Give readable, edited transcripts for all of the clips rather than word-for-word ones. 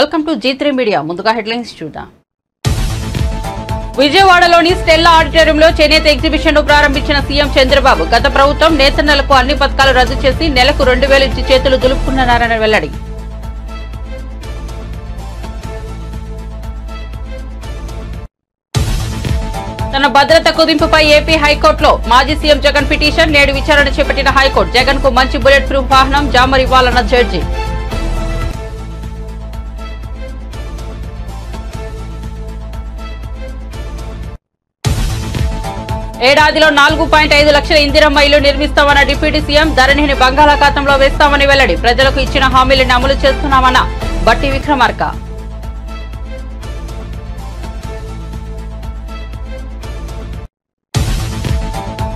Welcome to G3 media. ముందుగా headlines చూద్దాం. విజయవాడలోని స్టెల్లా ఆడిటోరియంలో చేనేత ఎగ్జిబిషన్ ను ప్రారంభించిన సీఎం చంద్రబాబు గత ప్రభుత్వం నేతన్నలకు అన్ని పథకాలు రద్దు చేసి నెలకు 2,000 ఇచ్చి చేతులు దులుపుకున్నారని వెల్లడి. తన భద్రత కుదింపుపై ఏపీ హైకోర్టులో మాజీ సీఎం జగన్ పిటిషన్. నేడు విచారణ చేపట్టిన హైకోర్టు జగన్ కు మంచి బుల్లెట్ ప్రూఫ్ వాహనం జామర్ ఇవ్వాలన్న జడ్జి. ఏడాదిలో 4.5 లక్షల ఇందిరమ్మ ఇళ్లు నిర్మిస్తామన్న డిప్యూటీ సీఎం. ధరణిని బంగాళాఖాతంలో వేస్తామని వెల్లడి. ప్రజలకు ఇచ్చిన హామీలను అమలు చేస్తున్నామన్న బట్టి విక్రమార్క.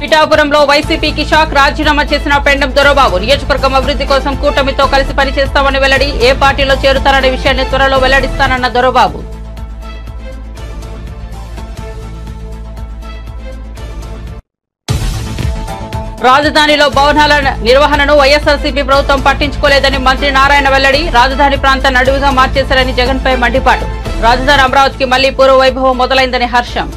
పిఠాపురంలో వైసీపీకి షాక్. రాజీనామా చేసిన పెండం దొరబాబు. నియోజకవర్గం అభివృద్ధి కోసం కూటమితో కలిసి పనిచేస్తామని వెల్లడి. ఏ పార్టీలో చేరుతారనే విషయాన్ని త్వరలో వెల్లడిస్తానన్న దొరబాబు. రాజధానిలో భవనాల నిర్వహణను వైఎస్ఆర్సీపీ ప్రభుత్వం పట్టించుకోలేదని మంత్రి నారాయణ వెల్లడి. రాజధాని ప్రాంతాన్ని అడవిగా మార్చేశారని జగన్ పై మండిపాటు. రాజధాని అమరావతికి మళ్లీ పూర్వ వైభవం మొదలైందని హర్షం.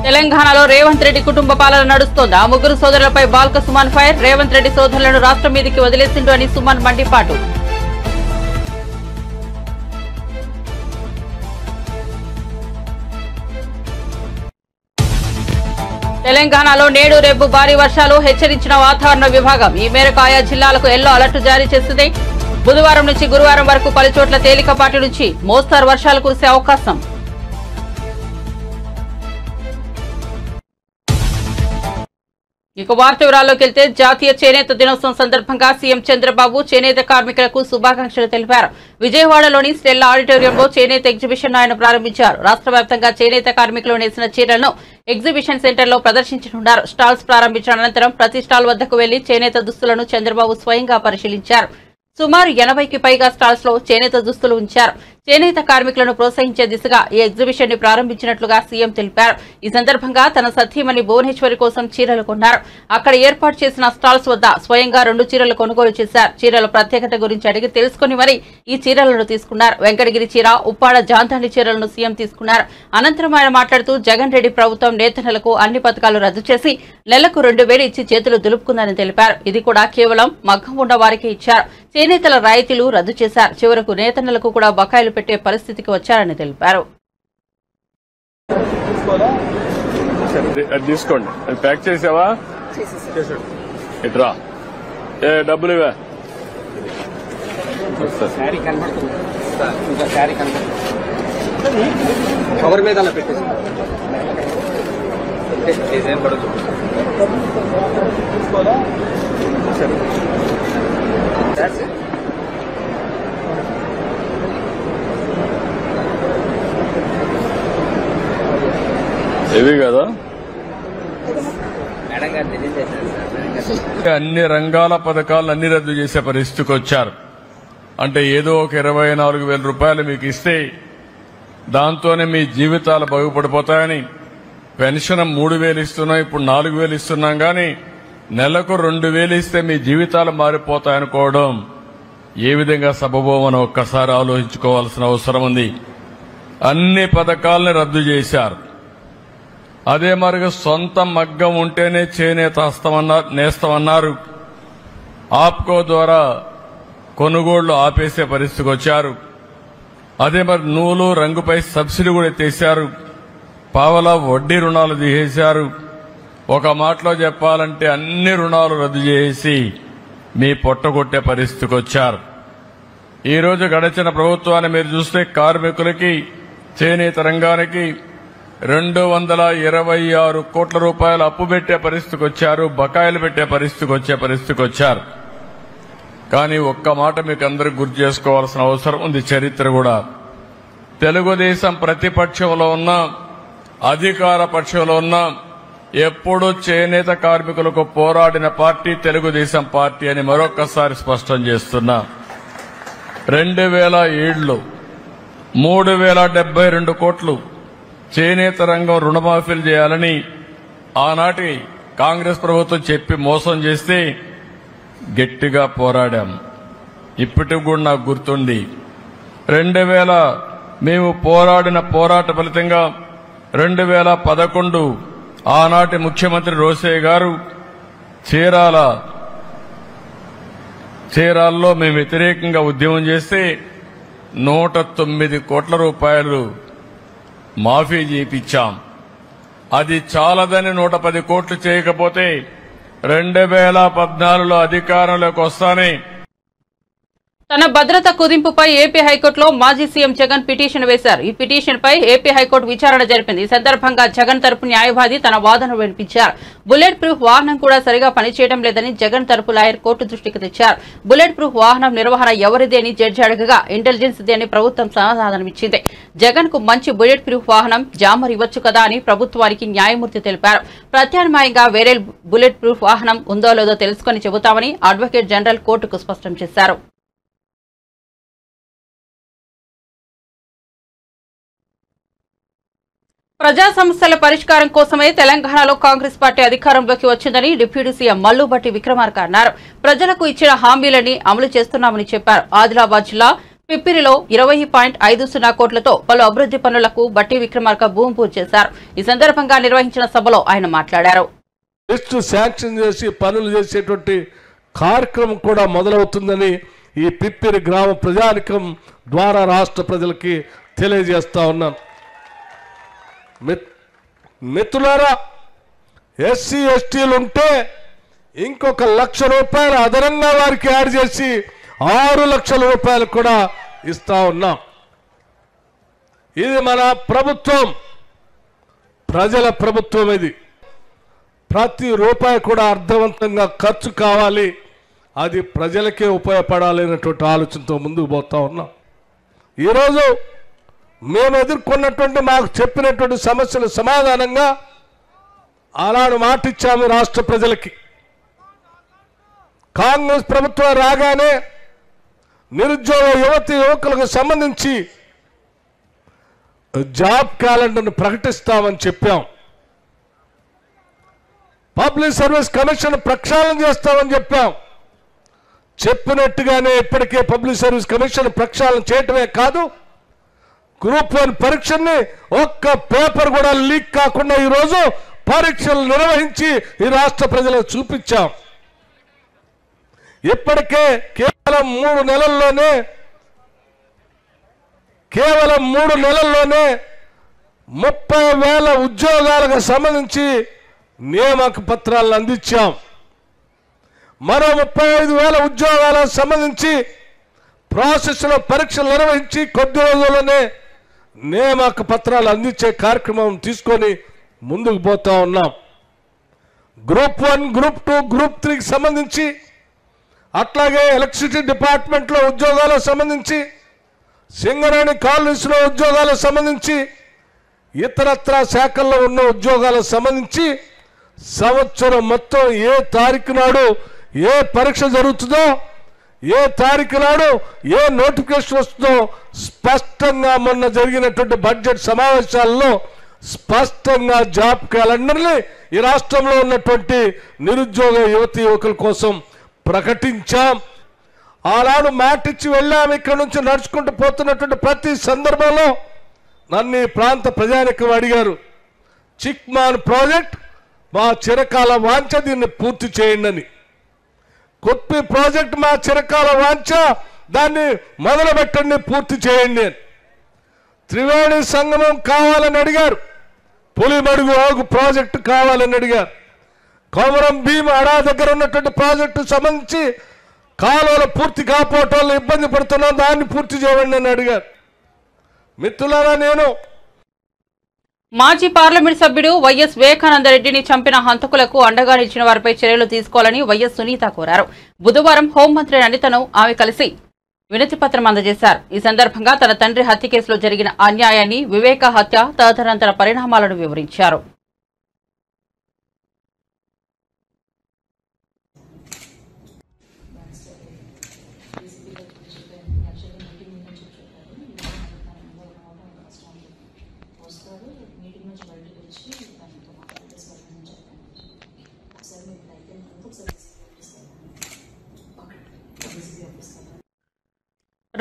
తెలంగాణలో రేవంత్ రెడ్డి కుటుంబ పాలన నడుస్తోంది. ఆ ముగ్గురు సోదరులపై బాల్క సుమన్ ఫైర్. రేవంత్ రెడ్డి సోదరులను రాష్ట్రం మీదికి వదిలేసిండు అని సుమన్ మండిపాటు. తెలంగాణలో నేడు రేపు భారీ వర్షాలు హెచ్చరించిన వాతావరణ విభాగం. ఈ మేరకు ఆయా జిల్లాలకు ఎల్లో అలర్ట్ జారీ చేసింది. బుధవారం నుంచి గురువారం వరకు పలుచోట్ల తేలికపాటి నుంచి మోస్తరు వర్షాలు కురిసే అవకాశం. ఇక వార్త వివరాల్లోకి వెళ్తే జాతీయ చేనేత దినోత్సవం సందర్భంగా సీఎం చంద్రబాబు చేనేత కార్మికులకు శుభాకాంక్షలు తెలిపారు. విజయవాడలోని స్టెల్లా ఆడిటోరియంలో చేనేత ఎగ్జిబిషన్ ఆయన ప్రారంభించారు. రాష్ట్ర వ్యాప్తంగా చేనేత కార్మికులు నేసిన చీరలను ఎగ్జిబిషన్ సెంటర్లో ప్రదర్శించనున్నారు. స్టాల్స్ ప్రారంభించిన అనంతరం ప్రతి స్టాల్ వద్దకు వెళ్లి చేనేత దుస్తులను చంద్రబాబు స్వయంగా పరిశీలించారు. సుమారు 80కి పైగా స్టాల్స్ లో చేనేత దుస్తులు ఉంచారు. చేనేత కార్మికులను ప్రోత్సహించే దిశగా ఈ ఎగ్జిబిషన్ ని ప్రారంభించినట్లుగా సీఎం తెలిపారు. ఈ సందర్భంగా తన సతీమణి భువనేశ్వరి కోసం చీరలు కొన్నారు. అక్కడ ఏర్పాటు చేసిన స్టాల్స్ వద్ద స్వయంగా 2 చీరలు కొనుగోలు చేశారు. చీరల ప్రత్యేకత గురించి అడిగి తెలుసుకుని మరీ ఈ చీరలను తీసుకున్నారు. వెంకటగిరి చీర, ఉప్పాడ జాంతాని చీరలను సీఎం తీసుకున్నారు. అనంతరం ఆయన మాట్లాడుతూ జగన్ రెడ్డి ప్రభుత్వం నేతన్నలకు అన్ని పథకాలు రద్దు చేసి నెలకు 2,000 ఇచ్చి చేతులు దులుపుకుందని తెలిపారు. ఇది కూడా కేవలం మగ్గం ఉన్న వారికి ఇచ్చారు. చేనేతల రాయితీలు రద్దు చేశారు. చివరకు నేతన్నలకు కూడా బకాయిలు పెట్టే పరిస్థితికి వచ్చారని తెలిపారు. తీసుకోండి, అది ప్యాక్ చేసావా? ఇట్రా డబ్బులు ఇవా. కవర్ మీద అలా పెట్టేసి ఇవి కదా అన్ని రంగాల పథకాలు అన్ని రద్దు చేసే పరిస్థితికి వచ్చారు. అంటే ఏదో ఒక 24,000 రూపాయలు మీకు ఇస్తే దాంతోనే మీ జీవితాలు బాగుపడిపోతాయని పెన్షన్ 3,000 ఇస్తున్నాం, ఇప్పుడు 4,000 ఇస్తున్నాం. కానీ నెలకు 2,000 ఇస్తే మీ జీవితాలు మారిపోతాయనుకోవడం ఏ విధంగా సబబోమని ఒక్కసారి ఆలోచించుకోవాల్సిన అవసరం ఉంది. అన్ని పథకాలని రద్దు చేశారు. అదే మరిగా సొంత మగ్గం ఉంటేనే చేనేత నేస్తామన్నారు. ఆప్కో ద్వారా కొనుగోళ్లు ఆపేసే పరిస్థితికి వచ్చారు. అదే మరి నూలు రంగుపై సబ్సిడీ కూడా ఎత్తేశారు. పావలా వడ్డీ రుణాలు తీసేశారు. ఒక మాటలో చెప్పాలంటే అన్ని రుణాలు రద్దు చేసి మీ పొట్టగొట్టే పరిస్థితికి వచ్చారు. ఈ రోజు గడిచిన ప్రభుత్వాన్ని మీరు చూస్తే కార్మికులకి చేనేత రంగానికి 226 కోట్ల రూపాయలు అప్పు పెట్టే పరిస్థితికి వచ్చారు. బకాయిలు పెట్టే పరిస్థితికి వచ్చారు. కానీ ఒక్క మాట మీకు అందరికి గుర్తు చేసుకోవాల్సిన అవసరం ఉంది. చరిత్ర కూడా తెలుగుదేశం ప్రతిపక్షంలో ఉన్న అధికార పక్షంలో ఉన్న ఎప్పుడు చేనేత కార్మికులకు పోరాడిన పార్టీ తెలుగుదేశం పార్టీ అని మరొక్కసారి స్పష్టం చేస్తున్నా. 2007లో 3,072 కోట్లు చేనేత రంగం రుణమాఫీలు చేయాలని ఆనాటి కాంగ్రెస్ ప్రభుత్వం చెప్పి మోసం చేస్తే గట్టిగా పోరాడాం. ఇప్పటికి కూడా నాకు గుర్తుంది. 2000 మేము పోరాడిన పోరాట ఫలితంగా 2011 ఆనాటి ముఖ్యమంత్రి రోసయ్య గారు చీరాల్లో మేము వ్యతిరేకంగా ఉద్యమం చేస్తే 109 కోట్ల రూపాయలు మాఫీ చేయించాం. అది చాలదని 110 కోట్లు చేయకపోతే 2014లో అధికారంలోకి వస్తానే తన భద్రత కుదింపుపై ఏపీ హైకోర్టులో మాజీ సీఎం జగన్ పిటిషన్ వేశారు. ఈ పిటిషన్ పై ఏపీ హైకోర్టు విచారణ జరిపింది. ఈ సందర్భంగా జగన్ తరపు న్యాయవాది తన వాదన వినిపించారు. బుల్లెట్ ప్రూఫ్ వాహనం కూడా సరిగా పనిచేయడం లేదని జగన్ తరపు లాయర్ కోర్టు దృష్టికి తెచ్చారు. బుల్లెట్ ప్రూఫ్ వాహనం నిర్వహణ ఎవరిది అని జడ్జి అడగగా ఇంటెలిజెన్స్ది అని ప్రభుత్వం సమాధానమిచ్చింది. జగన్ కు మంచి బుల్లెట్ ప్రూఫ్ వాహనం జామర్ ఇవ్వచ్చు కదా అని ప్రభుత్వానికి న్యాయమూర్తి తెలిపారు. ప్రత్యామ్నాయంగా వేరే బుల్లెట్ ప్రూఫ్ వాహనం ఉందో లేదో తెలుసుకుని చెబుతామని అడ్వకేట్ జనరల్ కోర్టుకు స్పష్టం చేశారు. ప్రజా సమస్యల పరిష్కారం కోసమే తెలంగాణలో కాంగ్రెస్ పార్టీ అధికారంలోకి వచ్చిందని డిప్యూటీ సీఎం మల్లుబట్టి విక్రమార్క అన్నారు. ప్రజలకు ఇచ్చిన హామీలని అమలు చేస్తున్నామని చెప్పారు. ఆదిలాబాద్ జిల్లా పిప్పిరిలో 20.50 కోట్లతో పలు అభివృద్ది పనులకు బట్టి విక్రమార్క భూమి పూజ చేశారు. ఈ సందర్భంగా నిర్వహించిన సభలో ఆయన మాట్లాడారు. శాంక్షన్ చేసి పనులు చేసేటువంటి కార్యక్రమం కూడా మొదలవుతుందని ఈ పిప్పిరి గ్రామ ప్రజానికం ద్వారా రాష్ట్ర ప్రజలకి తెలియజేస్తా ఉన్నాను. మిత్రులారా, ఎస్సీ ఎస్టీలు ఉంటే ఇంకొక ₹1,00,000 అదనంగా వారికి యాడ్ చేసి 6 లక్షల రూపాయలు కూడా ఇస్తా ఉన్నాం. ఇది మన ప్రభుత్వం, ప్రజల ప్రభుత్వం. ఇది ప్రతి రూపాయి కూడా అర్థవంతంగా ఖర్చు కావాలి, అది ప్రజలకే ఉపయోగపడాలి అనేటువంటి ఆలోచనతో ముందుకు పోతా ఉన్నాం. ఈరోజు మేము ఎదుర్కొన్నటువంటి మాకు చెప్పినటువంటి సమస్యల సమాధానంగా అలాంటి మాట ఇచ్చాము రాష్ట్ర ప్రజలకి. కాంగ్రెస్ ప్రభుత్వం రాగానే నిరుద్యోగ యువకులకు సంబంధించి జాబ్ క్యాలెండర్ను ప్రకటిస్తామని చెప్పాం. పబ్లిక్ సర్వీస్ కమిషన్ ప్రక్షాళన చేస్తామని చెప్పాం. చెప్పినట్టుగానే ఇప్పటికే పబ్లిక్ సర్వీస్ కమిషన్ ప్రక్షాళన చేయటమే కాదు, గ్రూప్ 1 పరీక్షల్ని ఒక్క పేపర్ కూడా లీక్ కాకుండా ఈరోజు పరీక్షలు నిర్వహించి ఈ రాష్ట్ర ప్రజలకు చూపించాం. ఇప్పటికే కేవలం 3 నెలల్లోనే 30,000 ఉద్యోగాలకు సంబంధించి నియామక పత్రాలను అందించాం. మరో 35,000 ఉద్యోగాలకు సంబంధించి ప్రాసెస్లో పరీక్షలు నిర్వహించి కొద్ది రోజుల్లోనే నియామక పత్రాలు అందించే కార్యక్రమం తీసుకొని ముందుకు పోతా ఉన్నాం. గ్రూప్ 1, గ్రూప్ 2, గ్రూప్ 3కి సంబంధించి, అట్లాగే ఎలక్ట్రిసిటీ డిపార్ట్మెంట్లో ఉద్యోగాలకు సంబంధించి, సింగరేణి కాలనీస్లో ఉద్యోగాలకు సంబంధించి, ఇతరత్ర శాఖల్లో ఉన్న ఉద్యోగాలకు సంబంధించి సంవత్సరం మొత్తం ఏ తారీఖు నాడు ఏ పరీక్ష జరుగుతుందో, ఏ తారీఖు నాడు ఏ నోటిఫికేషన్ వస్తుందో స్పష్టంగా మొన్న జరిగినటువంటి బడ్జెట్ సమావేశాల్లో స్పష్టంగా జాబ్ క్యాలెండర్ని ఈ రాష్ట్రంలో ఉన్నటువంటి నిరుద్యోగ యువకుల కోసం ప్రకటించాం. ఆనాడు మాట ఇచ్చి వెళ్ళాం. ఇక్కడ నుంచి నడుచుకుంటూ పోతున్నటువంటి ప్రతి సందర్భంలో నన్ను ఈ ప్రాంత ప్రజానికం అడిగారు, చిక్మాన్ ప్రాజెక్ట్ మా చిరకాల వాంఛ, దీన్ని పూర్తి చేయండి అని. కొప్పి ప్రాజెక్ట్ మా చిరకాల వాంఛ, దాన్ని మొదలుపెట్టండి, పూర్తి చేయండి అని. త్రివేణి సంగమం కావాలని అడిగారు, పులిమడుగు ఆగు ప్రాజెక్టు కావాలని అడిగారు. కొమరం భీమ్ అడా దగ్గర ఉన్నటువంటి ప్రాజెక్టు సంబంధించి కాలువలు పూర్తి కాకపోవటం వల్ల ఇబ్బంది పడుతున్నాం, దాన్ని పూర్తి చేయండి అని అడిగారు. మిత్రులారా, నేను మాజీ పార్లమెంట్ సభ్యుడు వైఎస్ వివేకానందరెడ్డిని చంపిన హంతకులకు అండగా నిలిచిన వారిపై చర్యలు తీసుకోవాలని వైఎస్ సునీత కోరారు. బుధవారం హోంమంత్రి అనితను ఆమె కలిసి వినతిపత్రం అందజేశారు. ఈ సందర్భంగా తన తండ్రి హత్య కేసులో జరిగిన అన్యాయాన్ని, వివేక హత్య తదనంతర పరిణామాలను వివరించారు.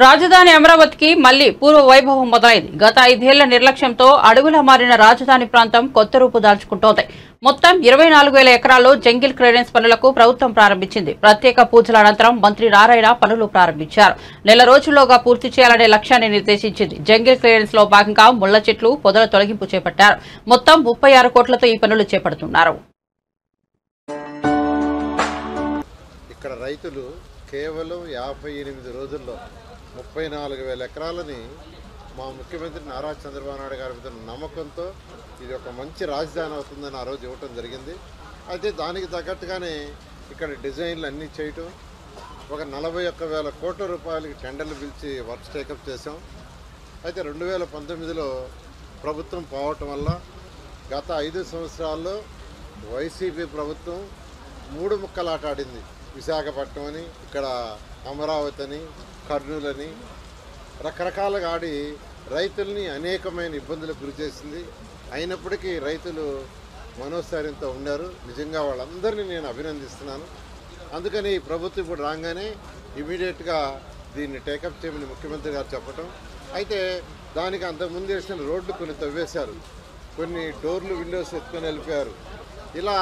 రాజధాని అమరావతికి మళ్లీ పూర్వ వైభవం మొదలైంది. గత 5 ఏళ్ల నిర్లక్ష్యంతో అడవులా మారిన రాజధాని ప్రాంతం కొత్త రూపు దాల్చుకుంటోంది. మొత్తం 24,000 ఎకరాల్లో జంగిల్ క్లియరెన్స్ పనులకు ప్రభుత్వం ప్రారంభించింది. ప్రత్యేక పూజల అనంతరం మంత్రి నారాయణ పనులు ప్రారంభించారు. నెల రోజుల్లోగా పూర్తి చేయాలనే లక్ష్యాన్ని నిర్దేశించింది. జంగిల్ క్లియరెన్స్ లో భాగంగా ముళ్ల చెట్లు పొదల తొలగింపు చేపట్టారు. మొత్తం 36 కోట్లతో ఈ పనులు చేపడుతున్నారు. ఇక్కడ రైతులు కేవలం 58 రోజుల్లో 34,000 ఎకరాలని మా ముఖ్యమంత్రి నారా చంద్రబాబు నాయుడు గారి మీద నమ్మకంతో ఇది ఒక మంచి రాజధాని అవుతుందని ఆ రోజు ఇవ్వటం జరిగింది. అయితే దానికి తగ్గట్టుగానే ఇక్కడ డిజైన్లు అన్నీ చేయటం, ఒక 41,000 కోట్ల రూపాయలకి టెండర్లు పిలిచి వర్క్స్ టేకప్ చేసాం. అయితే 2019లో ప్రభుత్వం పోవటం వల్ల గత 5 సంవత్సరాల్లో వైసీపీ ప్రభుత్వం 3 ముక్కలాట ఆడింది. విశాఖపట్నం అని, ఇక్కడ అమరావతి అని, కర్నూలు అని రకరకాలుగా ఆడి రైతుల్ని అనేకమైన ఇబ్బందులకు గురి చేసింది. అయినప్పటికీ రైతులు మనోస్థైర్యంతో ఉన్నారు. నిజంగా వాళ్ళందరినీ నేను అభినందిస్తున్నాను. అందుకని ఈ ప్రభుత్వం ఇప్పుడు రాగానే ఇమీడియట్గా దీన్ని టేకప్ చేయమని ముఖ్యమంత్రి గారు చెప్పటం. అయితే దానికి అంతకుముందు వేసిన రోడ్లు కొన్ని తవ్వేశారు, కొన్ని డోర్లు విండోస్ ఎత్తుకొని వెళ్ళిపోయారు. ఇలా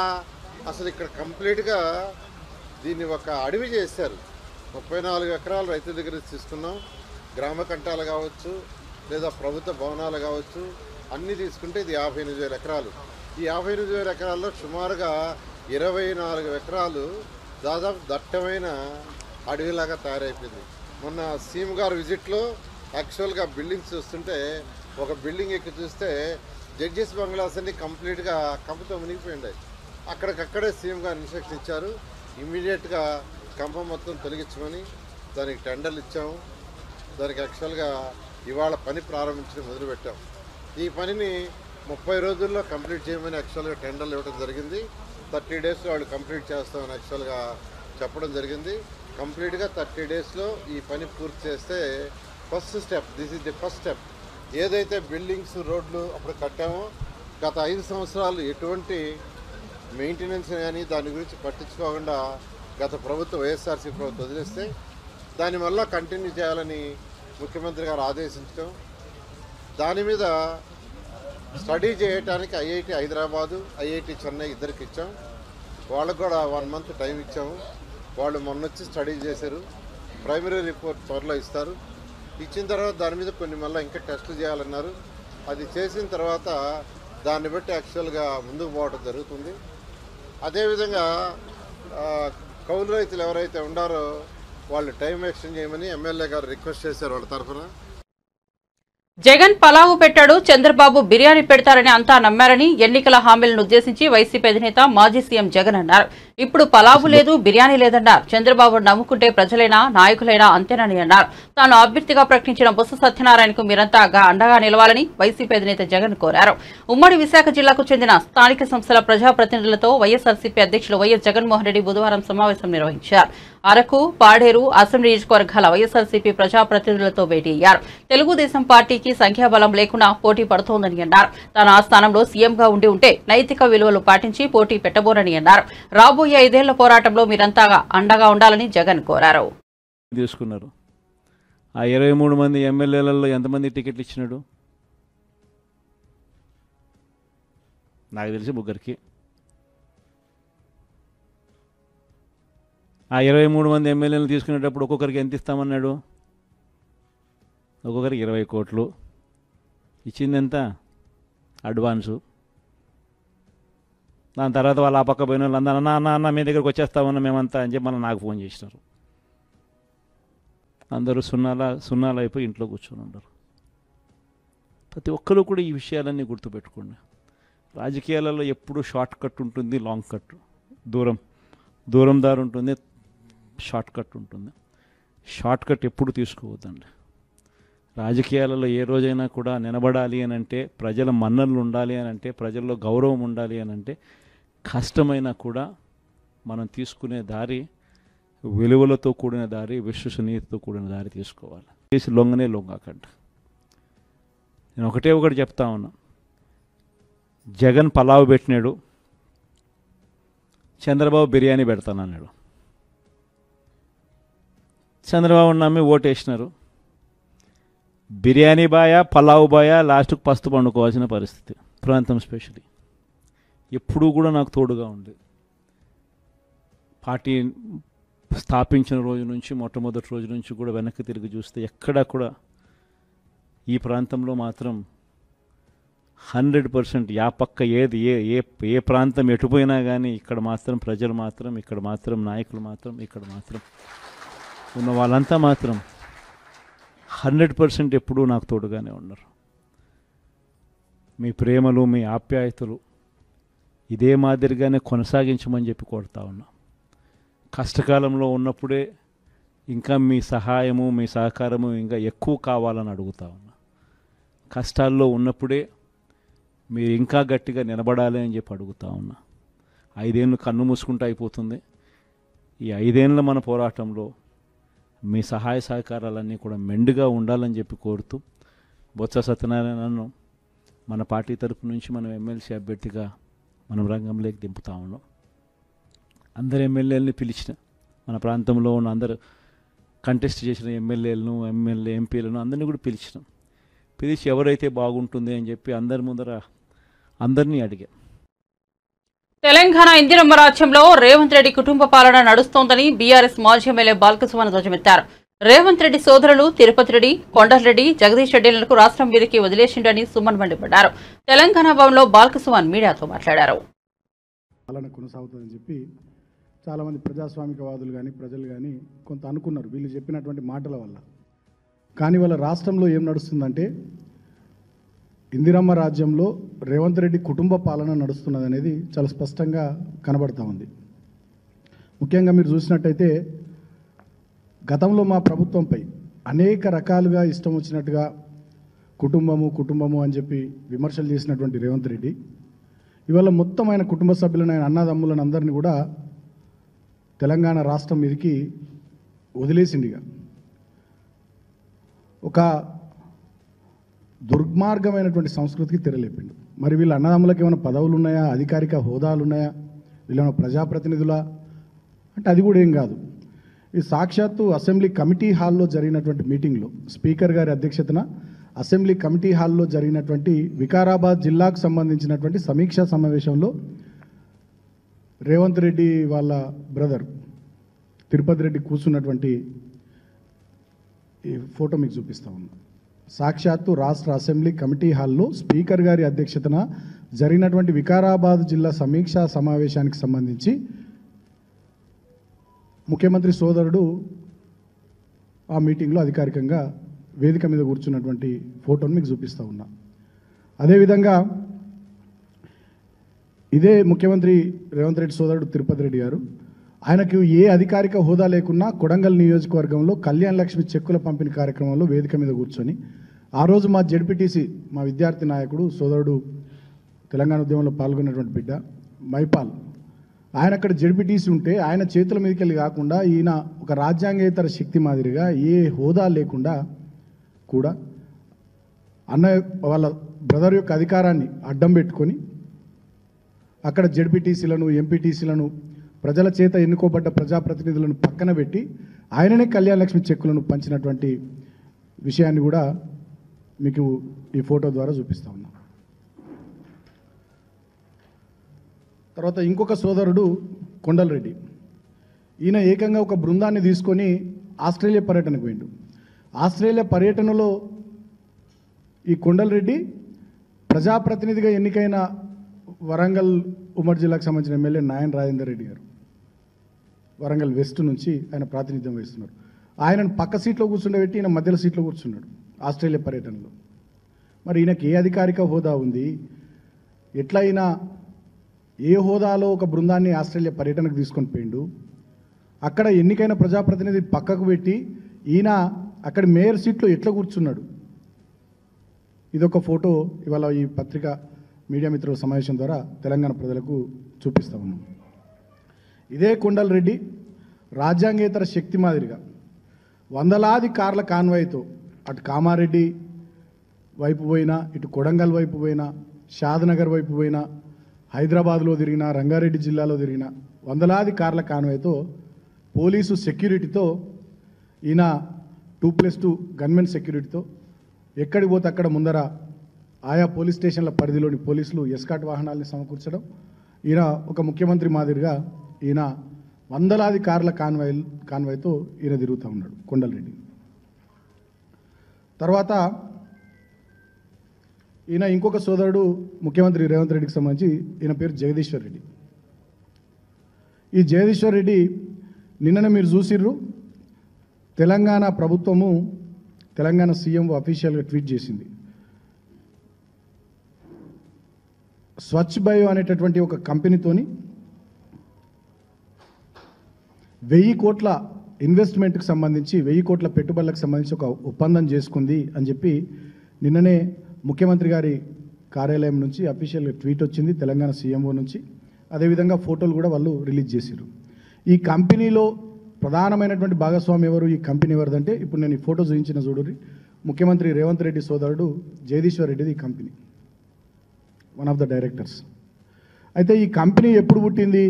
అసలు ఇక్కడ కంప్లీట్గా దీన్ని ఒక అడవి చేశారు. 34 ఎకరాలు రైతుల దగ్గర తీసుకున్నాం. గ్రామ కంటాలు కావచ్చు, లేదా ప్రభుత్వ భవనాలు కావచ్చు, అన్నీ తీసుకుంటే ఇది 58,000 ఎకరాలు. ఈ 58,000 ఎకరాల్లో సుమారుగా 24 ఎకరాలు దాదాపు దట్టమైన అడవిలాగా తయారైపోయింది. మొన్న సీఎం గారు విజిట్లో యాక్చువల్గా బిల్డింగ్స్ చూస్తుంటే ఒక బిల్డింగ్ ఎక్కి చూస్తే జడ్జెస్ బంగ్లాస్ అన్ని కంప్లీట్గా కంపతో మునిగిపోయింది. అక్కడికక్కడే సీఎం గారు ఇన్స్ట్రక్షన్ ఇచ్చారు, ఇమ్మీడియట్గా కంప మొత్తం తొలగించమని. దానికి టెండర్లు ఇచ్చాము. దానికి యాక్చువల్గా ఇవాళ పని ప్రారంభించడం మొదలుపెట్టాం. ఈ పనిని 30 రోజుల్లో కంప్లీట్ చేయమని యాక్చువల్గా టెండర్లు ఇవ్వడం జరిగింది. 30 డేస్లో వాళ్ళు కంప్లీట్ చేస్తామని యాక్చువల్గా చెప్పడం జరిగింది. కంప్లీట్గా 30 డేస్లో ఈ పని పూర్తి చేస్తే first step, this is the first step. ఏదైతే బిల్డింగ్స్, రోడ్లు అప్పుడు కట్టామో గత 5 సంవత్సరాలు ఎటువంటి మెయింటెనెన్స్ కానీ దాని గురించి పట్టించుకోకుండా గత ప్రభుత్వం వైఎస్ఆర్సీ ప్రభుత్వం వదిలేస్తే దానివల్ల కంటిన్యూ చేయాలని ముఖ్యమంత్రి గారు ఆదేశించడం, దాని మీద స్టడీ చేయడానికి ఐఐటి హైదరాబాదు, ఐఐటి చెన్నై ఇద్దరికి ఇచ్చాం. వాళ్ళకు కూడా 1 మంత్ టైం ఇచ్చాము. వాళ్ళు మొన్నొచ్చి స్టడీ చేశారు. ప్రైమరీ రిపోర్ట్ త్వరలో ఇస్తారు. ఇచ్చిన తర్వాత దాని మీద కొన్ని మళ్ళీ ఇంకా టెస్టులు చేయాలన్నారు. అది చేసిన తర్వాత దాన్ని బట్టి యాక్చువల్గా ముందుకు పోవడం జరుగుతుంది. అదేవిధంగా కౌలు రైతులు ఎవరైతే ఉండారో వాళ్ళు టైం ఎక్స్టెండ్ చేయమని ఎమ్మెల్యే గారు రిక్వెస్ట్ చేశారు వాళ్ళ తరఫున. జగన్ పలావు పెట్టాడు, చంద్రబాబు బిర్యానీ పెడతారని అంతా నమ్మారని ఎన్నికల హామీలను ఉద్దేశించి వైసీపీ అధినేత మాజీ సీఎం జగన్ అన్నారు. ఇప్పుడు పలావు లేదు, బిర్యానీ లేదన్నారు. చంద్రబాబు నమ్ముకుంటే ప్రజలైనా నాయకులైనా అంతేనని అన్నారు. తాను అభ్యర్థిగా ప్రకటించిన బొత్స సత్యనారాయణకు మీరంతా అండగా నిలవాలని వైసీపీ అధినేత జగన్ కోరారు. ఉమ్మడి విశాఖ జిల్లాకు చెందిన స్థానిక సంస్థల ప్రజాప్రతినిధులతో వైఎస్ఆర్సీపీ అధ్యక్షులు వైఎస్ జగన్మోహన్ రెడ్డి బుధవారం సమావేశం నిర్వహించారు. అరకు, పాడేరు అసెంబ్లీ నియోజకవర్గాల వైఎస్ఆర్సీపీ ప్రజాప్రతినిధులతో భేటీ అయ్యారు. తెలుగుదేశం పార్టీకి సంఖ్యాబలం లేకుండా పోటీ పడుతోందని అన్నారు. తాను ఆ స్థానంలో సీఎంగా ఉంటే నైతిక విలువలు పాటించి పోటీ పెట్టబోరని అన్నారు. రాబోయే 5 ఏళ్ల పోరాటంలో మీరంతా అండగా ఉండాలని జగన్ కోరారు. తీసుకున్నారు. ఆ 23 మంది ఎమ్మెల్యేలలో ఎంతమంది టికెట్లు ఇచ్చినాడు? నాకు తెలిసి 3కి. ఆ 23 మంది ఎమ్మెల్యేలు తీసుకునేటప్పుడు ఒక్కొక్కరికి ఎంత ఇస్తామన్నాడు? ఒక్కొక్కరికి 20 కోట్లు. ఇచ్చింది ఎంత? అడ్వాన్సు. దాని తర్వాత వాళ్ళు ఆ పక్క పోయిన వాళ్ళు అందరూ అన్న మీ దగ్గరికి వచ్చేస్తామన్నా మేమంతా అని చెప్పి మళ్ళీ నాకు ఫోన్ చేసినారు. అందరూ సున్నాలు అయిపోయి ఇంట్లో కూర్చొని ఉన్నారు. ప్రతి ఒక్కరు కూడా ఈ విషయాలన్నీ గుర్తుపెట్టుకోండి. రాజకీయాలలో ఎప్పుడూ షార్ట్ కట్ ఉంటుంది, లాంగ్ కట్, దూరం దారి ఉంటుంది, షార్ట్ కట్ ఉంటుంది. షార్ట్ కట్ ఎప్పుడు తీసుకోవద్దండి. రాజకీయాలలో ఏ రోజైనా కూడా నిలబడాలి అని అంటే, ప్రజల మన్ననలు ఉండాలి అని అంటే, ప్రజల్లో గౌరవం ఉండాలి అని అంటే, కష్టమైనా కూడా మనం తీసుకునే దారి విలువలతో కూడిన దారి, విశ్వసనీయతతో కూడిన దారి తీసుకోవాలి. చేసి లొంగకండి. నేను ఒకటి చెప్తా ఉన్నా. జగన్ పలావు పెట్టినాడు, చంద్రబాబు బిర్యానీ పెడతానన్నాడు. చంద్రబాబు నమ్మి ఓటేసినారు, బిర్యానీ బాయా పలావ్ బాయా లాస్ట్కు పస్తు పండుకోవాల్సిన పరిస్థితి. ప్రాంతం స్పెషలీ ఎప్పుడూ కూడా నాకు తోడుగా ఉంది. పార్టీ స్థాపించిన రోజు నుంచి మొట్టమొదటి రోజు నుంచి కూడా వెనక్కి తిరిగి చూస్తే ఎక్కడా కూడా ఈ ప్రాంతంలో మాత్రం 100% పక్క ఏది ఏ ప్రాంతం ఎటుపోయినా కానీ ఇక్కడ మాత్రం ప్రజలు మాత్రం, ఇక్కడ మాత్రం నాయకులు మాత్రం, ఇక్కడ మాత్రం ఉన్న వాళ్ళంతా మాత్రం 100% ఎప్పుడూ నాకు తోడుగానే ఉన్నారు. మీ ప్రేమలు, మీ ఆప్యాయతలు ఇదే మాదిరిగానే కొనసాగించమని చెప్పి కోరుతా ఉన్నా. కష్టకాలంలో ఉన్నప్పుడే ఇంకా మీ సహాయము, మీ సహకారము ఇంకా ఎక్కువ కావాలని అడుగుతా ఉన్నా. కష్టాల్లో ఉన్నప్పుడే మీరు ఇంకా గట్టిగా నిలబడాలి అని చెప్పి అడుగుతా ఉన్నా. 5 ఏళ్ళు కన్ను మూసుకుంటూ అయిపోతుంది. ఈ 5 ఏళ్ళ మన పోరాటంలో మీ సహాయ సహకారాలన్నీ కూడా మెండుగా ఉండాలని చెప్పి కోరుతూ బొత్స సత్యనారాయణను మన పార్టీ తరపు నుంచి మనం ఎమ్మెల్సీ అభ్యర్థిగా మనం రంగంలోకి దింపుతా ఉన్నాం. అందరు ఎమ్మెల్యేలని పిలిచిన, మన ప్రాంతంలో ఉన్న అందరు కంటెస్ట్ చేసిన ఎమ్మెల్యేలను, ఎంపీలను అందరినీ కూడా పిలిచి ఎవరైతే బాగుంటుంది అని చెప్పి అందరి ముందర అందరినీ అడిగా. తెలంగాణ ఇందిరమ్మ రాజ్యంలో రేవంత్ రెడ్డి కుటుంబ పాలన నడుస్తోందని బీఆర్ఎస్ మాజీ ఎమ్మెల్యే బాల్కసుమన్ ధ్వజమెత్తారు. రేవంత్ రెడ్డి సోదరులు తిరుపతి రెడ్డి, కొండరెడ్డి, జగదీష్ రెడ్డిలకు రాష్ట్రం మీదకి వదిలేసిండని సుమన్ మండిపడ్డారు. తెలంగాణ భవన్లో బాల్కసుమన్ మీడియాతో మాట్లాడారు. పాలన కొనసాగుతుందని చెప్పి చాలామంది ప్రజాస్వామికవాదులు కానీ ప్రజలు కానీ కొంత అనుకున్నారు వీళ్ళు చెప్పినటువంటి మాటల వల్ల. కానీ వాళ్ళ రాష్ట్రంలో ఏం నడుస్తుందంటే ఇందిరమ్మ రాజ్యంలో రేవంత్ రెడ్డి కుటుంబ పాలన నడుస్తున్నది అనేది చాలా స్పష్టంగా కనబడతా ఉంది. ముఖ్యంగా మీరు చూసినట్టయితే గతంలో మా ప్రభుత్వంపై అనేక రకాలుగా ఇష్టం వచ్చినట్టుగా కుటుంబము అని చెప్పి విమర్శలు చేసినటువంటి రేవంత్ రెడ్డి ఇవాళ మొత్తం ఆయన కుటుంబ సభ్యులను, ఆయన అన్నదమ్ములను అందరినీ కూడా తెలంగాణ రాష్ట్రం మీదకి వదిలేసిండిగా ఒక దుర్మార్గమైనటువంటి సంస్కృతికి తెరలేపిండు. మరి వీళ్ళ అన్నదమ్ములకు ఏమైనా పదవులు ఉన్నాయా, అధికారిక హోదాలు ఉన్నాయా, వీళ్ళేమైనా ప్రజాప్రతినిధులా అంటే అది కూడా ఏం కాదు. ఈ సాక్షాత్తు అసెంబ్లీ కమిటీ హాల్లో జరిగినటువంటి మీటింగ్లో స్పీకర్ గారి అధ్యక్షతన అసెంబ్లీ కమిటీ హాల్లో జరిగినటువంటి వికారాబాద్ జిల్లాకు సంబంధించినటువంటి సమీక్షా సమావేశంలో రేవంత్ రెడ్డి వాళ్ళ బ్రదర్ తిరుపతి రెడ్డి కూర్చున్నటువంటి ఈ ఫోటో మీకు చూపిస్తా ఉన్నా. సాక్షాత్తు రాష్ట్ర అసెంబ్లీ కమిటీ హాల్లో స్పీకర్ గారి అధ్యక్షతన జరిగినటువంటి వికారాబాద్ జిల్లా సమీక్షా సమావేశానికి సంబంధించి ముఖ్యమంత్రి సోదరుడు ఆ మీటింగ్లో అధికారికంగా వేదిక మీద కూర్చున్నటువంటి ఫోటోను మీకు చూపిస్తూ ఉన్నా. అదేవిధంగా ఇదే ముఖ్యమంత్రి రేవంత్ రెడ్డి సోదరుడు తిరుపతి రెడ్డి గారు ఆయనకు ఏ అధికారిక హోదా లేకున్నా కొడంగల్ నియోజకవర్గంలో కళ్యాణ లక్ష్మి చెక్కుల పంపిణీ కార్యక్రమంలో వేదిక మీద కూర్చొని ఆ రోజు మా జెడ్పీటీసీ, మా విద్యార్థి నాయకుడు సోదరుడు, తెలంగాణ ఉద్యమంలో పాల్గొన్నటువంటి బిడ్డ మైపాల్, ఆయన అక్కడ జెడ్పీటీసీ ఉంటే ఆయన చేతుల మీదకి వెళ్ళి కాకుండా ఈయన ఒక రాజ్యాంగేతర శక్తి మాదిరిగా ఏ హోదా లేకుండా కూడా అన్న వాళ్ళ బ్రదర్ యొక్క అధికారాన్ని అడ్డం పెట్టుకొని అక్కడ జెడ్పీటీసీలను, ఎంపీటీసీలను, ప్రజల చేత ఎన్నుకోబడ్డ ప్రజాప్రతినిధులను పక్కన పెట్టి ఆయననే కళ్యాణ లక్ష్మి చెక్కులను పంచినటువంటి విషయాన్ని కూడా మీకు ఈ ఫోటో ద్వారా చూపిస్తా ఉన్నా. తర్వాత ఇంకొక సోదరుడు కొండలరెడ్డి, ఈయన ఏకంగా ఒక బృందాన్ని తీసుకొని ఆస్ట్రేలియా పర్యటనకు పోయిండు. ఆస్ట్రేలియా పర్యటనలో ఈ కొండలరెడ్డి ప్రజాప్రతినిధిగా ఎన్నికైన వరంగల్ ఉమ్మడి జిల్లాకు సంబంధించిన ఎమ్మెల్యే నాయన్ రాజేందర్ రెడ్డి గారు వరంగల్ వెస్ట్ నుంచి ఆయన ప్రాతినిధ్యం వహిస్తున్నారు. ఆయనను పక్క సీట్లో కూర్చుండబెట్టి ఈయన మధ్యలో సీట్లో కూర్చున్నాడు ఆస్ట్రేలియా పర్యటనలో. మరి ఈయనకి ఏ అధికారిక హోదా ఉంది, ఎట్లా అయినా ఏ హోదాలో ఒక బృందాన్ని ఆస్ట్రేలియా పర్యటనకు తీసుకొని పోయిండు, అక్కడ ఎన్నికైన ప్రజాప్రతినిధి పక్కకు పెట్టి ఈయన అక్కడ మేయర్ సీట్లో ఎట్లా కూర్చున్నాడు. ఇదొక ఫోటో ఇవాళ ఈ పత్రిక మీడియా మిత్రుల సమావేశం ద్వారా తెలంగాణ ప్రజలకు చూపిస్తా ఉన్నాం. ఇదే కొండలరెడ్డి రాజ్యాంగేతర శక్తి మాదిరిగా వందలాది కార్ల కాన్వాయ్తో అటు కామారెడ్డి వైపు పోయినా, ఇటు కొడంగల్ వైపు పోయినా, షాద్నగర్ వైపు పోయినా, హైదరాబాద్లో తిరిగినా, రంగారెడ్డి జిల్లాలో తిరిగిన వందలాది కార్ల కాన్వాయ్తో పోలీసు సెక్యూరిటీతో ఈయన 2+2 గన్మెన్ సెక్యూరిటీతో ఎక్కడికి పోతే అక్కడ ముందర ఆయా పోలీస్ స్టేషన్ల పరిధిలోని పోలీసులు ఎస్కాట్ వాహనాలని సమకూర్చడం, ఈయన ఒక ముఖ్యమంత్రి మాదిరిగా ఈయన వందలాది కార్ల కాన్వాయ్తో ఈయన తిరుగుతూ ఉన్నాడు కొండలరెడ్డి. తర్వాత ఈయన ఇంకొక సోదరుడు ముఖ్యమంత్రి రేవంత్ రెడ్డికి సంబంధించి, ఈయన పేరు జగదీశ్వర్ రెడ్డి. ఈ జగదీశ్వర్ రెడ్డి నిన్ననే మీరు చూసిర్రు, తెలంగాణ ప్రభుత్వము తెలంగాణ సీఎం అఫీషియల్గా ట్వీట్ చేసింది. స్వచ్ఛ బయో అనేటటువంటి ఒక కంపెనీతోని 1000 కోట్ల ఇన్వెస్ట్మెంట్కి సంబంధించి 1000 కోట్ల పెట్టుబడులకు సంబంధించి ఒక ఒప్పందం చేసుకుంది అని చెప్పి నిన్ననే ముఖ్యమంత్రి గారి కార్యాలయం నుంచి అఫీషియల్గా ట్వీట్ వచ్చింది, తెలంగాణ సీఎంఓ నుంచి. అదేవిధంగా ఫోటోలు కూడా వాళ్ళు రిలీజ్ చేశారు. ఈ కంపెనీలో ప్రధానమైనటువంటి భాగస్వామి ఎవరు, ఈ కంపెనీ ఎవరిదంటే ఇప్పుడు నేను ఈ ఫోటో చూపించిన చూడుర్రి, ముఖ్యమంత్రి రేవంత్ రెడ్డి సోదరుడు జగదీశ్వర్ రెడ్డిది ఈ company, one of the directors. అయితే ఈ కంపెనీ ఎప్పుడు పుట్టింది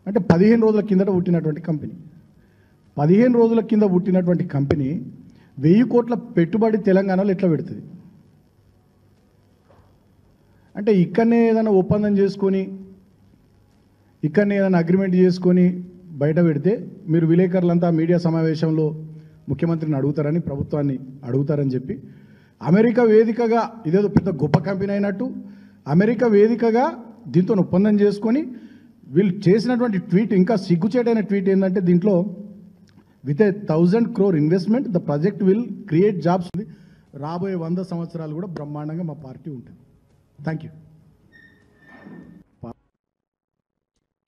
అంటే 15 రోజుల కిందట పుట్టినటువంటి కంపెనీ. 15 రోజుల కింద పుట్టినటువంటి కంపెనీ 1000 కోట్ల పెట్టుబడి తెలంగాణలో ఎట్లా పెడుతుంది అంటే ఇక్కడనే ఏదైనా ఒప్పందం చేసుకొని, ఇక్కడనే ఏదైనా అగ్రిమెంట్ చేసుకొని బయట పెడితే మీరు విలేకరులంతా మీడియా సమావేశంలో ముఖ్యమంత్రిని అడుగుతారని, ప్రభుత్వాన్ని అడుగుతారని చెప్పి అమెరికా వేదికగా ఇదేదో పెద్ద గొప్ప కంపెనీ అయినట్టు అమెరికా వేదికగా దీంతో ఒప్పందం చేసుకొని వీళ్ళు చేసినటువంటి ట్వీట్, ఇంకా సిగ్గుచేటైన ట్వీట్ ఏంటంటే దీంట్లో with 1000 crore investment the project will create jobs. రాబోయే 100 సంవత్సరాలు కూడా బ్రహ్మాండంగా మా పార్టీ ఉంటుంది. Thank you.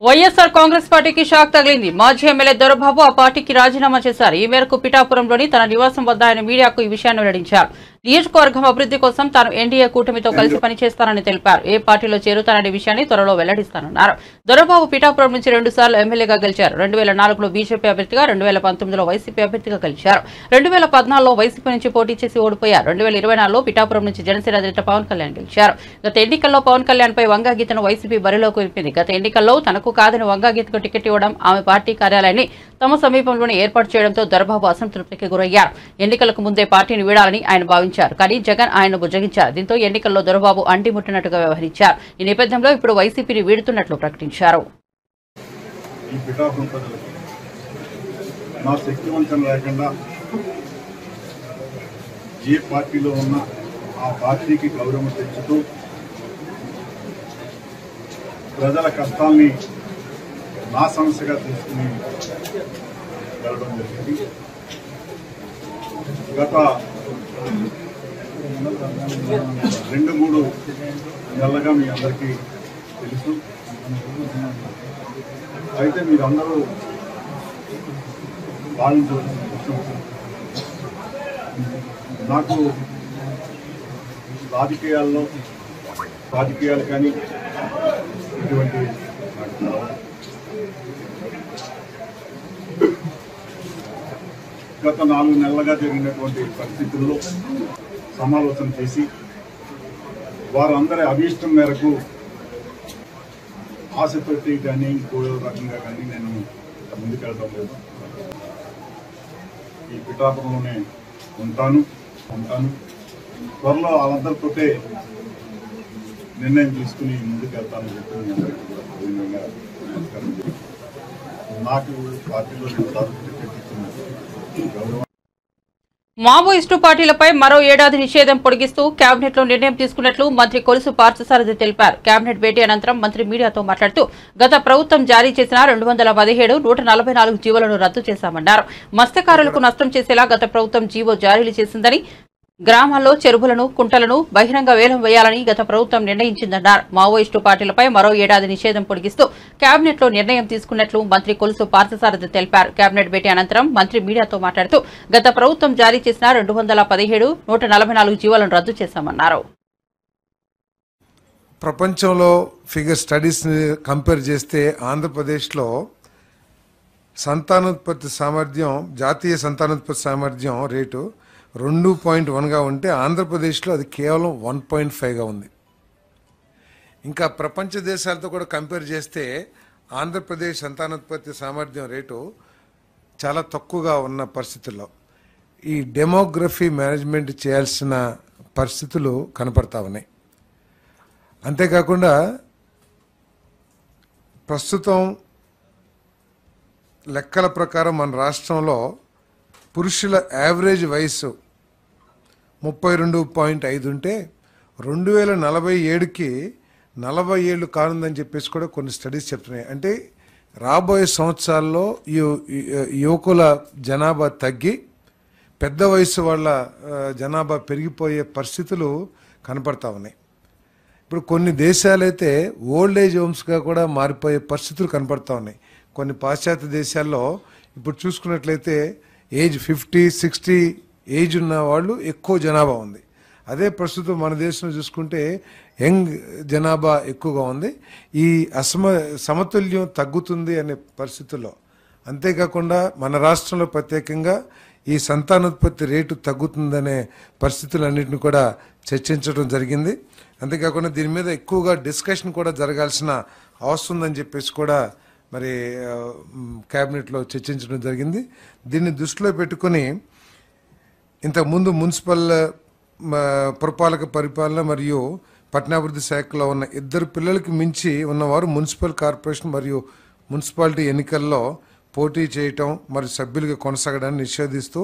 వైఎస్ఆర్ కాంగ్రెస్ పార్టీకి షాక్ తగిలింది. మాజీ ఎమ్మెల్యే దొరబాబు ఆ పార్టీకి రాజీనామా చేశారు. ఈ మేరకు పిఠాపురంలోని తన నివాసం వద్ద ఆయన మీడియాకు ఈ విషయాన్ని వెల్లడించారు. నియోజకవర్గం అభివృద్ధి కోసం తాను ఎన్డీఏ కూటమితో కలిసి పనిచేస్తానని తెలిపారు. ఏ పార్టీలో చేరుతాననే విషయాన్ని త్వరలో వెల్లడిస్తానన్నారు. దొరబాబు పిఠాపురం నుంచి 2 సార్లు ఎమ్మెల్యేగా గెలిచారు. 2004లో బీజేపీ అభ్యర్థిగా, 2019లో వైసీపీ అభ్యర్థిగా గెలిచారు. 2014లో వైసీపీ నుంచి పోటీ చేసి ఓడిపోయారు. 2024లో పిఠాపురం నుంచి జనసేన అధినేత పవన్ కళ్యాణ్ గెలిచారు. గత ఎన్నికల్లో పవన్ కళ్యాణ్ పై వంగాగీతను వైసీపీ బరిలోకి విప్పింది. గత ఎన్నికల్లో తనకు కాదని వంగాగీతకు టికెట్ ఇవ్వడం, ఆమె పార్టీ కార్యాలయాన్ని తమ సమీపంలోనే ఏర్పాటు చేయడంతో దొరబాబు అసంతృప్తికి గురయ్యారు. ఎన్నికలకు ముందే పార్టీని వీడాలని ఆయన భావించారు. కానీ జగన్ ఆయన్ను బుజ్జగించారు. దీంతో ఎన్నికల్లో దొరబాబు అంటిముట్టినట్టుగా వ్యవహరించారు. ఈ నేపథ్యంలో ఇప్పుడు వైసీపీని వీడుతున్నట్లు ప్రకటించారు. ఈ పిఠాపురం ప్రజలకు నా శక్తి వంచన లేకుండా ఏ పార్టీలో ఉన్నా ఆ పార్టీకి గౌరవం తెచ్చుతూ ప్రజల కష్టాల్ని నా సమస్యగా తీసుకుని వెళ్ళడం జరిగింది. గత 2-3 నెలలుగా మీ అందరికీ తెలుసు. అయితే మీరందరూ భావించవలసిన విషయం, నాకు రాజకీయాలు కానీ ఇటువంటి గత 4 నెలలుగా జరిగినటువంటి పరిస్థితుల్లో సమాలోచన చేసి వారందరి అభీష్టం మేరకు ఆశతోటి కానీ ఇంకో రకంగా కానీ నేను ముందుకెళ్ళడం లేదు. ఈ పిఠాపురంలోనే ఉంటాను. త్వరలో వాళ్ళందరితోటే నిర్ణయం తీసుకుని ముందుకెళ్తానని చెప్పి మీ అందరికీ కూడా పూర్ణంగా నమస్కారం చేసి, నాకు పార్టీలో 2 సార్లు టికెట్ ఇచ్చిన గౌరవం. మావోయిస్టు పార్టీలపై మరో ఏడాది నిషేధం పొడిగిస్తూ కేబినెట్ లో నిర్ణయం తీసుకున్నట్లు మంత్రి కొలుసు పార్థసారథి తెలిపారు. కేబినెట్ భేటీ అనంతరం మంత్రి మీడియాతో మాట్లాడుతూ గత ప్రభుత్వం జారీ చేసిన 217, 144 జీవోలను రద్దు చేశామన్నారు. మత్స్యకారులకు నష్టం చేసేలా గత ప్రభుత్వం జీవో జారీలు చేసిందని, గ్రామాల్లో చెరువులను, కుంటలను బహిరంగ వేలం వేయాలని గత ప్రభుత్వం నిర్ణయించిందన్నారు. మావోయిస్టు పార్టీలపై మరో ఏడాది నిషేధం పొడిగిస్తూ కేబినెట్ లో నిర్ణయం తీసుకున్నట్లు మంత్రి కొలుసు పార్థసారథి తెలిపారు. కేబినెట్ భేటీ అనంతరం మంత్రి మీడియాతో మాట్లాడుతూ గత ప్రభుత్వం జారీ చేసిన 217, 144 జీవోలను రద్దు చేశామన్నారు. ప్రపంచంలో ఫిగర్ స్టడీస్ని కంపేర్ చేస్తే ఆంధ్రప్రదేశ్లో సంతానోత్పత్తి సామర్థ్యం, జాతీయ సంతానోత్పత్తి సామర్థ్యం రేటు 2.1గా ఉంటే ఆంధ్రప్రదేశ్లో అది కేవలం 1.5గా ఉంది. ఇంకా ప్రపంచ దేశాలతో కూడా కంపేర్ చేస్తే ఆంధ్రప్రదేశ్ సంతానోత్పత్తి సామర్థ్యం రేటు చాలా తక్కువగా ఉన్న పరిస్థితుల్లో ఈ డెమోగ్రఫీ మేనేజ్మెంట్ చేయాల్సిన పరిస్థితులు కనపడతా ఉన్నాయి. అంతేకాకుండా ప్రస్తుతం లెక్కల ప్రకారం మన రాష్ట్రంలో పురుషుల యావరేజ్ వయసు 32.5 ఉంటే 2047కి 40 ఏళ్ళు కానుందని చెప్పేసి కూడా కొన్ని స్టడీస్ చెప్తున్నాయి. అంటే రాబోయే సంవత్సరాల్లో యువకుల జనాభా తగ్గి పెద్ద వయసు వాళ్ళ జనాభా పెరిగిపోయే పరిస్థితులు కనపడతా ఉన్నాయి. ఇప్పుడు కొన్ని దేశాలైతే ఓల్డ్ ఏజ్ హోమ్స్గా కూడా మారిపోయే పరిస్థితులు కనపడతా ఉన్నాయి. కొన్ని పాశ్చాత్య దేశాల్లో ఇప్పుడు చూసుకున్నట్లయితే ఏజ్ 50-60 ఏజ్ ఉన్న వాళ్ళు ఎక్కువ జనాభా ఉంది. అదే ప్రస్తుతం మన దేశంలో చూసుకుంటే యంగ్ జనాభా ఎక్కువగా ఉంది. ఈ సమతుల్యం తగ్గుతుంది అనే పరిస్థితుల్లో, అంతేకాకుండా మన రాష్ట్రంలో ప్రత్యేకంగా ఈ సంతానోత్పత్తి రేటు తగ్గుతుందనే పరిస్థితులన్నింటినీ కూడా చర్చించడం జరిగింది. అంతేకాకుండా దీని మీద ఎక్కువగా డిస్కషన్ కూడా జరగాల్సిన అవసరం ఉందని చెప్పేసి కూడా మరి క్యాబినెట్లో చర్చించడం జరిగింది. దీన్ని దృష్టిలో పెట్టుకొని ఇంతకుముందు మున్సిపల్ పురపాలక పరిపాలన మరియు పట్టణాభివృద్ధి శాఖలో ఉన్న 2 పిల్లలకి మించి ఉన్నవారు మున్సిపల్ కార్పొరేషన్ మరియు మున్సిపాలిటీ ఎన్నికల్లో పోటీ చేయటం మరియు సభ్యులుగా కొనసాగడాన్ని నిషేధిస్తూ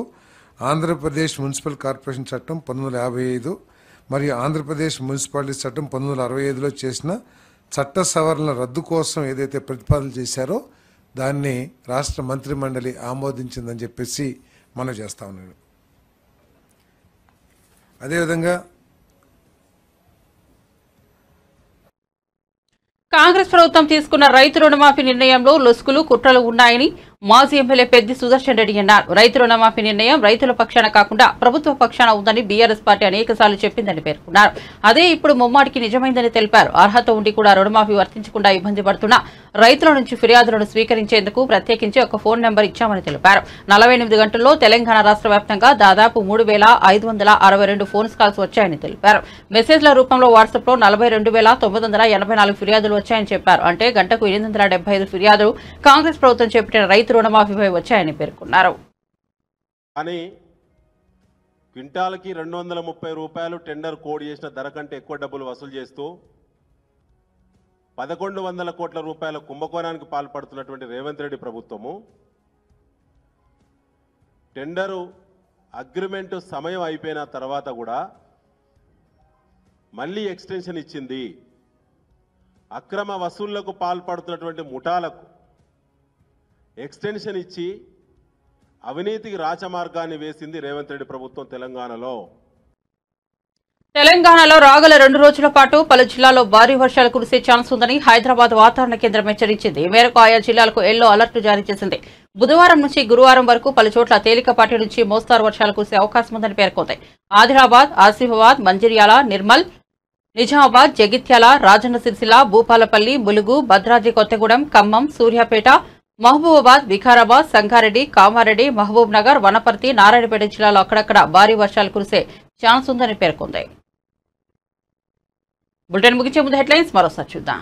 ఆంధ్రప్రదేశ్ మున్సిపల్ కార్పొరేషన్ చట్టం 1955 మరియు ఆంధ్రప్రదేశ్ మున్సిపాలిటీ చట్టం 1965లో చేసిన చట్ట సవరణల రద్దు కోసం ఏదైతే ప్రతిపాదన చేశారో దాన్ని రాష్ట్ర మంత్రిమండలి ఆమోదించిందని చెప్పేసి మనం చేస్తా ఉన్నాను. అదేవిధంగా కాంగ్రెస్ ప్రభుత్వం తీసుకున్న రైతు రుణమాఫీ నిర్ణయంలో లొసుగులు కుట్రలు ఉన్నాయని మాజీ ఎమ్మెల్యే పెద్ది సుదర్శన్ రెడ్డి అన్నారు. రైతు రుణమాఫీ నిర్ణయం రైతుల పక్షాన కాకుండా ప్రభుత్వ పక్షాన ఉందని బీఆర్ఎస్ పార్టీ అనేకసార్లు చెప్పిందని పేర్కొన్నారు. అదే ఇప్పుడు ముమ్మాటికి నిజమైందని తెలిపారు. అర్హత ఉండి కూడా రుణమాఫీ వర్తించకుండా ఇబ్బంది పడుతున్న రైతుల నుంచి ఫిర్యాదులను స్వీకరించేందుకు ప్రత్యేకించి ఒక ఫోన్ నెంబర్ ఇచ్చామని తెలిపారు. 48 గంటల్లో తెలంగాణ రాష్ట్ర వ్యాప్తంగా దాదాపు 3,562 ఫోన్ కాల్స్ వచ్చాయని తెలిపారు. మెసేజ్ల రూపంలో వాట్సాప్లో 42,984 ఫిర్యాదులు వచ్చాయని చెప్పారు. అంటే గంటకు 875 ఫిర్యాదులు కాంగ్రెస్ ప్రభుత్వం చేపట్టిన రైతు రుణమాఫీపై వచ్చాయని పేర్కొన్నారు. కానీ క్వింటాల్కి 230 రూపాయలు టెండర్ కోడ్ చేసిన ధర కంటే ఎక్కువ డబ్బులు వసూలు చేస్తూ 1100 కోట్ల రూపాయల కుంభకోణానికి పాల్పడుతున్నటువంటి రేవంత్ రెడ్డి ప్రభుత్వము టెండరు అగ్రిమెంట్ సమయం అయిపోయిన తర్వాత కూడా మళ్ళీ ఎక్స్టెన్షన్ ఇచ్చింది. అక్రమ వసూళ్లకు పాల్పడుతున్నటువంటి ముఠాలకు ఎక్స్టెన్షన్ ఇచ్చి అవినీతికి రాచమార్గాన్ని వేసింది రేవంత్ రెడ్డి ప్రభుత్వం తెలంగాణలో. తెలంగాణలో రాగల 2 రోజుల పాటు పలు జిల్లాల్లో భారీ వర్షాలు కురిసే ఛాన్స్ ఉందని హైదరాబాద్ వాతావరణ కేంద్రం హెచ్చరించింది. ఈ మేరకు ఆయా జిల్లాలకు ఎల్లో అలర్ట్ జారీ చేసింది. బుధవారం నుంచి గురువారం వరకు పలు చోట్ల తేలికపాటి నుంచి మోస్తారు వర్షాలు కురిసే అవకాశం ఉందని పేర్కొంది. ఆదిలాబాద్, ఆసిఫాబాద్, మంచిర్యాల, నిర్మల్, నిజామాబాద్, జగిత్యాల, రాజన్న సిరిసిల్ల, భూపాలపల్లి, ములుగు, భద్రాద్రి కొత్తగూడెం, ఖమ్మం, సూర్యాపేట, మహబూబాబాద్, వికారాబాద్, సంగారెడ్డి, కామారెడ్డి, మహబూబ్ నగర్, వనపర్తి, నారాయణపేట జిల్లాలో అక్కడక్కడ భారీ వర్షాలు కురిసే ఛాన్స్ ఉందని పేర్కొంది. బులెటిన్ ముగించే ముందు హెడ్లైన్స్ మరోసారి చూద్దాం.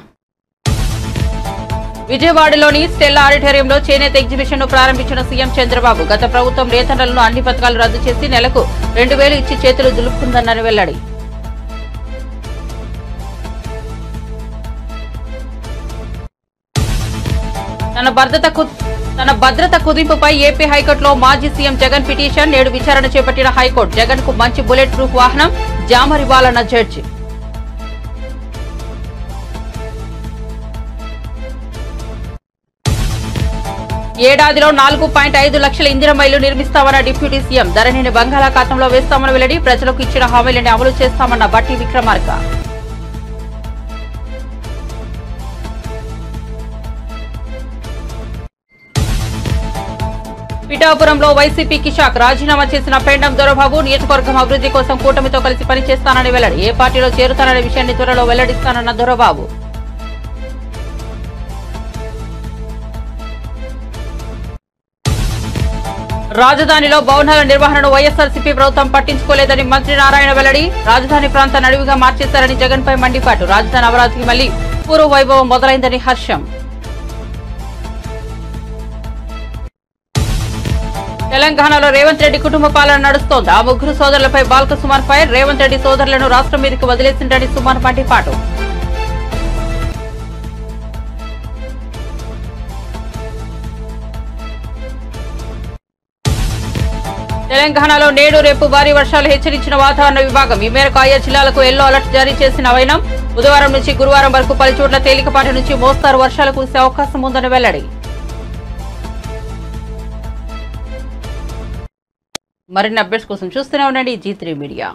విజయవాడలోని స్టెల్లా ఆడిటోరియంలో చేనేత ఎగ్జిబిషన్ ను ప్రారంభించిన సీఎం చంద్రబాబు. గత ప్రభుత్వం నేతన్నలను అన్ని పథకాలు రద్దు చేసి నెలకు 2,000 ఇచ్చి చేతులు దులుపుకుందన్న వెల్లడి. తన భద్రత కుదింపుపై ఏపీ హైకోర్టులో మాజీ సీఎం జగన్ పిటిషన్. నేడు విచారణ చేపట్టిన హైకోర్టు. జగన్ కు మంచి బుల్లెట్ ప్రూఫ్ వాహనం జామరివ్వాలన్న జడ్జి. ఏడాదిలో 4.5 లక్షల ఇందిరమ్మ ఇళ్లు నిర్మిస్తామన్న డిప్యూటీ సీఎం. ధరణిని బంగాళాఖాతంలో వేస్తామని వెల్లడి. ప్రజలకు ఇచ్చిన హామీలను అమలు చేస్తామన్న బట్టి విక్రమార్క. పిఠాపురంలో వైసీపీకి షాక్. రాజీనామా చేసిన పెండం దొరబాబు. నియోజకవర్గం అభివృద్ధి కోసం కూటమితో కలిసి పనిచేస్తానని వెల్లడి. ఏ పార్టీలో చేరుతాననే విషయాన్ని త్వరలో వెల్లడిస్తానన్న దొరబాబు. రాజధానిలో భవనాల నిర్వహణను వైఎస్ఆర్సీపీ ప్రభుత్వం పట్టించుకోలేదని మంత్రి నారాయణ వెల్లడి. రాజధాని ప్రాంతాన్ని అడవిగా మార్చేశారని జగన్ పై మండిపాటు. రాజధాని అమరావతికి మళ్లీ పూర్వ వైభవం మొదలైందని హర్షం. తెలంగాణలో రేవంత్ రెడ్డి కుటుంబ పాలన నడుస్తోంది. ఆ ముగ్గురు సోదరులపై బాల్క సుమన్ ఫైర్. రేవంత్ రెడ్డి సోదరులను రాష్ట్రం మీదకి వదిలేసిందని సుమన్ మండిపాటు. తెలంగాణలో నేడు రేపు భారీ వర్షాలు హెచ్చరించిన వాతావరణ విభాగం. ఈ మేరకు ఆయా జిల్లాలకు ఎల్లో అలర్ట్ జారీ చేసిన వైనం. బుధవారం నుంచి గురువారం వరకు పలు చోట్ల తేలికపాటి నుంచి మోస్తారు వర్షాలు కురిసే అవకాశం ఉందని వెల్లడి. మరిన్ని అప్డేట్స్ కోసం చూస్తూనే ఉండండి G3 మీడియా.